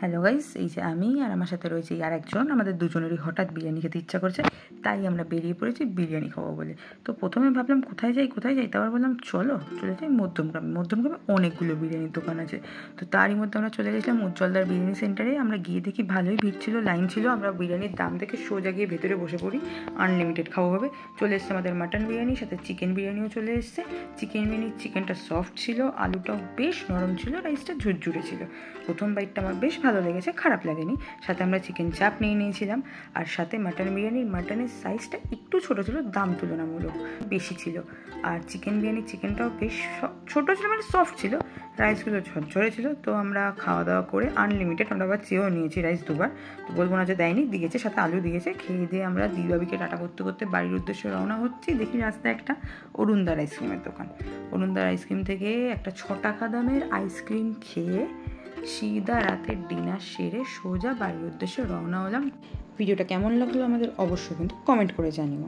Hello guys, এই যে আমি আর আমার সাথে রয়েছে আর একজন, আমাদের দুজনেরই হঠাৎ বিরিয়ানি খেতে ইচ্ছা করছে, তাই আমরা বেরিয়ে পড়েছি বিরিয়ানি খাবো বলে। তো প্রথমে ভাবলাম কোথায় যাই, তারপর বললাম চলো চলে যাই মধ্যমগ্রামে অনেকগুলো বিরিয়ানির দোকান আছে। তো তারই মধ্যে আমরা চলে গেছিলাম উজ্জ্বলদার বিরিয়ানি সেন্টারে। আমরা গিয়ে দেখি ভালোই ভিড় ছিল, লাইন ছিল। আমরা বিরিয়ানির দাম দেখে সোজা গিয়ে ভেতরে বসে পড়ি, আনলিমিটেড খাবো হবে। চলে এসছে আমাদের মাটন বিরিয়ানি, সাথে চিকেন বিরিয়ানিও চলে এসছে। চিকেনটা সফট ছিল, আলুটাও বেশ নরম ছিল, রাইসটা ঝুরঝুরে ছিল। প্রথম বাইটটা আমার বেশ ভালো লেগেছে, খারাপ লাগেনি। সাথে আমরা চিকেন চাপ নিয়ে নিয়েছিলাম, আর সাথে মাটনের সাইজটা একটু ছোটো ছিল, দাম তুলনামূলক বেশি ছিল। আর চিকেনটাও বেশ ছোটো ছিল, মানে সফট ছিল, রাইসগুলো ঝরঝরে ছিল। তো আমরা খাওয়া দাওয়া করে আনলিমিটেড, আমরা আবার চেয়েও নিয়েছি রাইস দুবার, তো বলবো না যে দেয়নি, দিয়েছে, সাথে আলু দিয়েছে। খেয়ে দিয়ে আমরা দিদিবাবিকে টাটা করতে করতে বাড়ির উদ্দেশ্যে রওনা হচ্ছি। দেখি রাস্তায় একটা অরুণদার আইসক্রিমের দোকান। অরুণদার আইসক্রিম থেকে একটা 6 টাকা দামের আইসক্রিম খেয়ে সিধা রাতের ডিনার সেরে সোজা বাড়ির উদ্দেশ্যে রওনা হলাম। ভিডিওটা কেমন লাগলো আমাদের অবশ্যই কিন্তু কমেন্ট করে জানিও।